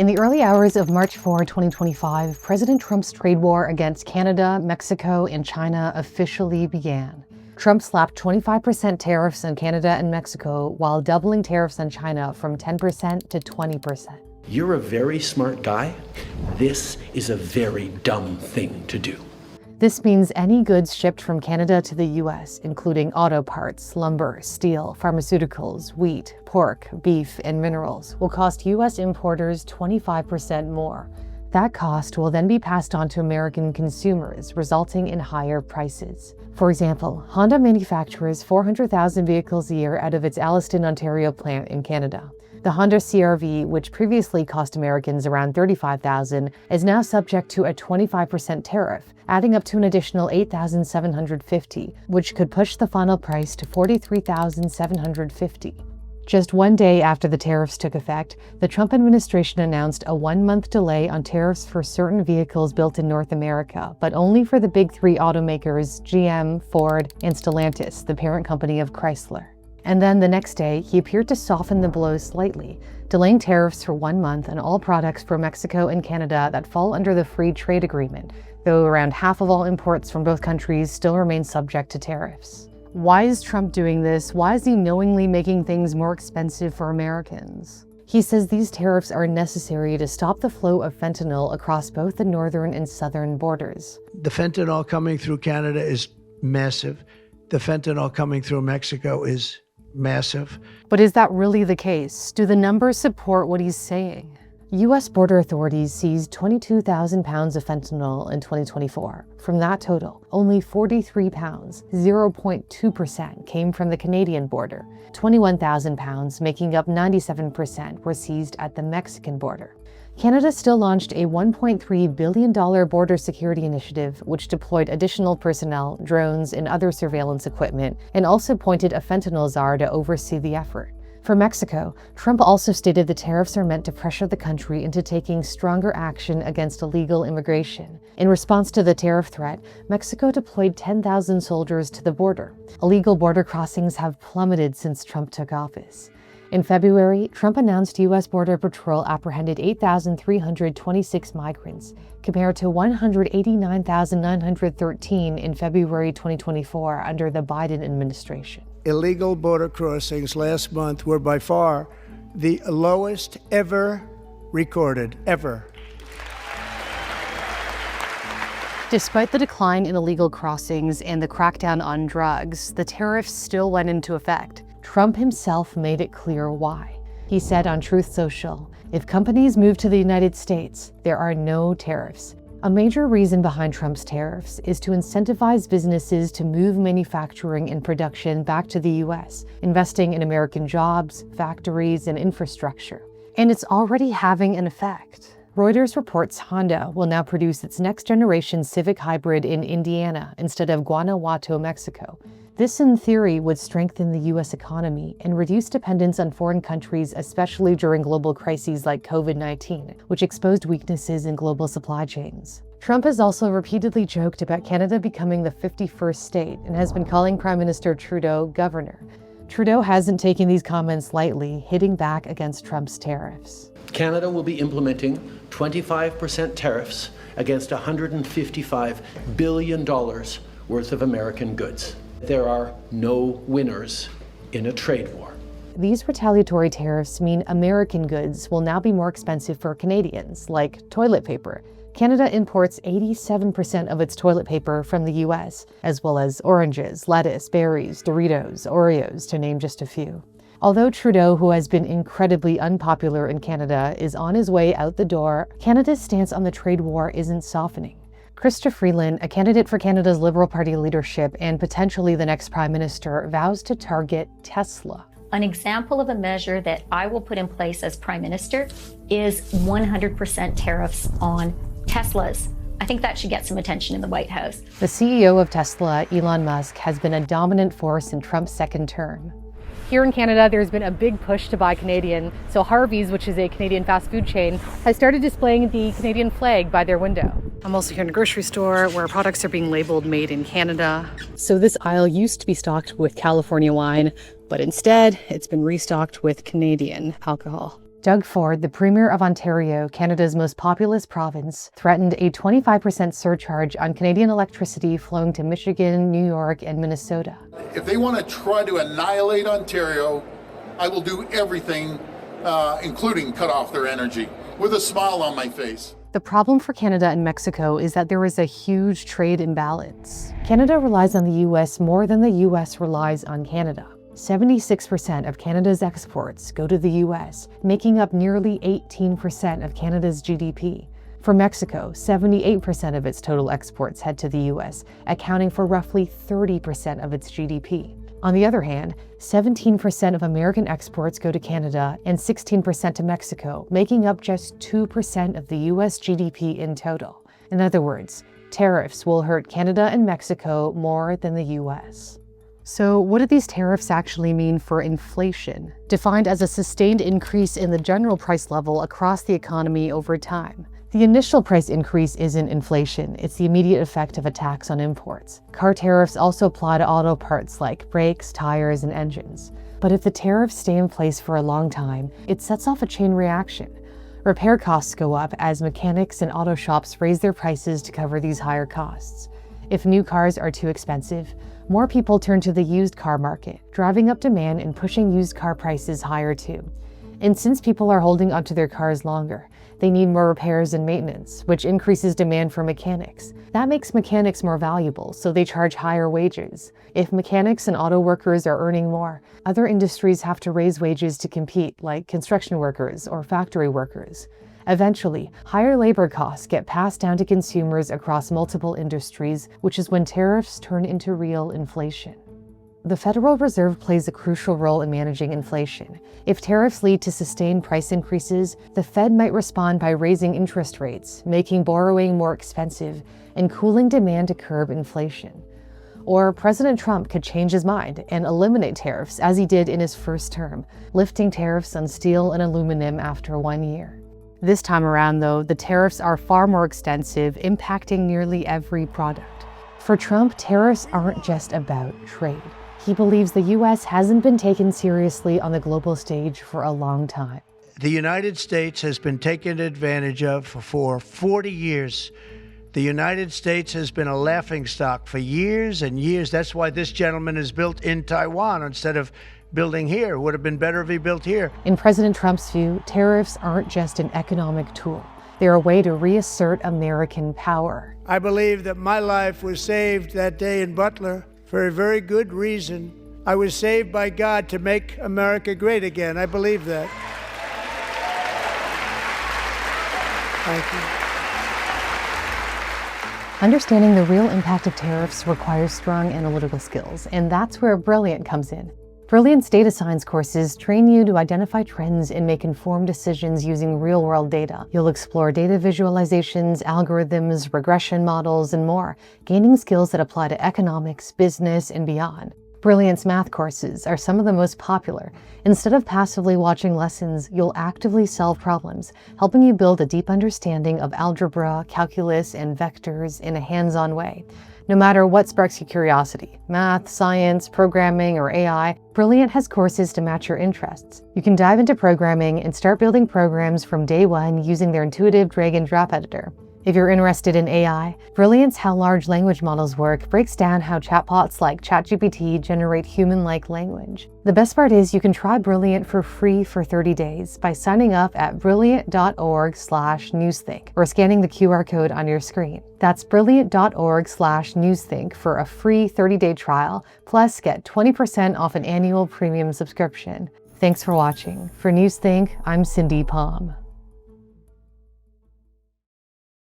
In the early hours of March 4, 2025, President Trump's trade war against Canada, Mexico, and China officially began. Trump slapped 25% tariffs on Canada and Mexico while doubling tariffs on China from 10% to 20%. You're a very smart guy. This is a very dumb thing to do. This means any goods shipped from Canada to the US, including auto parts, lumber, steel, pharmaceuticals, wheat, pork, beef, and minerals, will cost US importers 25% more. That cost will then be passed on to American consumers, resulting in higher prices. For example, Honda manufactures 400,000 vehicles a year out of its Alliston, Ontario plant in Canada. The Honda CR-V, which previously cost Americans around $35,000, is now subject to a 25% tariff, adding up to an additional $8,750, which could push the final price to $43,750. Just one day after the tariffs took effect, the Trump administration announced a one-month delay on tariffs for certain vehicles built in North America, but only for the big three automakers GM, Ford, and Stellantis, the parent company of Chrysler. And then the next day, he appeared to soften the blow slightly, delaying tariffs for 1 month on all products from Mexico and Canada that fall under the free trade agreement, though around half of all imports from both countries still remain subject to tariffs. Why is Trump doing this? Why is he knowingly making things more expensive for Americans? He says these tariffs are necessary to stop the flow of fentanyl across both the northern and southern borders. The fentanyl coming through Canada is massive. The fentanyl coming through Mexico is massive. But is that really the case? Do the numbers support what he's saying? U.S. border authorities seized 22,000 pounds of fentanyl in 2024. From that total, only 43 pounds, 0.2%, came from the Canadian border. 21,000 pounds, making up 97%, were seized at the Mexican border. Canada still launched a $1.3 billion border security initiative, which deployed additional personnel, drones, and other surveillance equipment, and also appointed a fentanyl czar to oversee the effort. For Mexico, Trump also stated the tariffs are meant to pressure the country into taking stronger action against illegal immigration. In response to the tariff threat, Mexico deployed 10,000 soldiers to the border. Illegal border crossings have plummeted since Trump took office. In February, Trump announced U.S. Border Patrol apprehended 8,326 migrants, compared to 189,913 in February 2024 under the Biden administration. Illegal border crossings last month were by far the lowest ever recorded, ever. Despite the decline in illegal crossings and the crackdown on drugs, the tariffs still went into effect. Trump himself made it clear why. He said on Truth Social, "If companies move to the United States, there are no tariffs." A major reason behind Trump's tariffs is to incentivize businesses to move manufacturing and production back to the U.S., investing in American jobs, factories, and infrastructure. And it's already having an effect. Reuters reports Honda will now produce its next-generation Civic Hybrid in Indiana instead of Guanajuato, Mexico. This, in theory, would strengthen the U.S. economy and reduce dependence on foreign countries, especially during global crises like COVID-19, which exposed weaknesses in global supply chains. Trump has also repeatedly joked about Canada becoming the 51st state and has been calling Prime Minister Trudeau governor. Trudeau hasn't taken these comments lightly, hitting back against Trump's tariffs. Canada will be implementing 25% tariffs against $155 billion worth of American goods. There are no winners in a trade war. These retaliatory tariffs mean American goods will now be more expensive for Canadians, like toilet paper. Canada imports 87% of its toilet paper from the US, as well as oranges, lettuce, berries, Doritos, Oreos, to name just a few. Although Trudeau, who has been incredibly unpopular in Canada, is on his way out the door, Canada's stance on the trade war isn't softening. Chrystia Freeland, a candidate for Canada's Liberal Party leadership and potentially the next Prime Minister, vows to target Tesla. An example of a measure that I will put in place as Prime Minister is 100% tariffs on Teslas. I think that should get some attention in the White House. The CEO of Tesla, Elon Musk, has been a dominant force in Trump's second term. Here in Canada, there's been a big push to buy Canadian. So Harvey's, which is a Canadian fast food chain, has started displaying the Canadian flag by their window. I'm also here in a grocery store where products are being labeled made in Canada. So this aisle used to be stocked with California wine, but instead it's been restocked with Canadian alcohol. Doug Ford, the Premier of Ontario, Canada's most populous province, threatened a 25% surcharge on Canadian electricity flowing to Michigan, New York, and Minnesota. If they want to try to annihilate Ontario, I will do everything, including cut off their energy, with a smile on my face. The problem for Canada and Mexico is that there is a huge trade imbalance. Canada relies on the US more than the US relies on Canada. 76% of Canada's exports go to the US, making up nearly 18% of Canada's GDP. For Mexico, 78% of its total exports head to the US, accounting for roughly 30% of its GDP. On the other hand, 17% of American exports go to Canada and 16% to Mexico, making up just 2% of the US GDP in total. In other words, tariffs will hurt Canada and Mexico more than the US. So what do these tariffs actually mean for inflation, defined as a sustained increase in the general price level across the economy over time? The initial price increase isn't inflation, it's the immediate effect of a tax on imports. Car tariffs also apply to auto parts like brakes, tires, and engines. But if the tariffs stay in place for a long time, it sets off a chain reaction. Repair costs go up as mechanics and auto shops raise their prices to cover these higher costs. If new cars are too expensive, more people turn to the used car market, driving up demand and pushing used car prices higher too. And since people are holding onto their cars longer, they need more repairs and maintenance, which increases demand for mechanics. That makes mechanics more valuable, so they charge higher wages. If mechanics and auto workers are earning more, other industries have to raise wages to compete, like construction workers or factory workers. Eventually, higher labor costs get passed down to consumers across multiple industries, which is when tariffs turn into real inflation. The Federal Reserve plays a crucial role in managing inflation. If tariffs lead to sustained price increases, the Fed might respond by raising interest rates, making borrowing more expensive, and cooling demand to curb inflation. Or President Trump could change his mind and eliminate tariffs as he did in his first term, lifting tariffs on steel and aluminum after 1 year. This time around, though, the tariffs are far more extensive, impacting nearly every product. For Trump, tariffs aren't just about trade. He believes the US hasn't been taken seriously on the global stage for a long time. The United States has been taken advantage of for 40 years. The United States has been a laughingstock for years and years. That's why this gentleman is built in Taiwan instead of building here. It would have been better if he built here. In President Trump's view, tariffs aren't just an economic tool. They're a way to reassert American power. I believe that my life was saved that day in Butler for a very good reason. I was saved by God to make America great again. I believe that. Thank you. Understanding the real impact of tariffs requires strong analytical skills, and that's where Brilliant comes in. Brilliant's data science courses train you to identify trends and make informed decisions using real-world data. You'll explore data visualizations, algorithms, regression models, and more, gaining skills that apply to economics, business, and beyond. Brilliant's math courses are some of the most popular. Instead of passively watching lessons, you'll actively solve problems, helping you build a deep understanding of algebra, calculus, and vectors in a hands-on way. No matter what sparks your curiosity, math, science, programming, or AI, Brilliant has courses to match your interests. You can dive into programming and start building programs from day one using their intuitive drag-and-drop editor. If you're interested in AI, Brilliant's How Large Language Models Work breaks down how chatbots like ChatGPT generate human-like language. The best part is you can try Brilliant for free for 30 days by signing up at brilliant.org/newsthink or scanning the QR code on your screen. That's brilliant.org/newsthink for a free 30-day trial, plus get 20% off an annual premium subscription. Thanks for watching. For Newsthink, I'm Cindy Pom.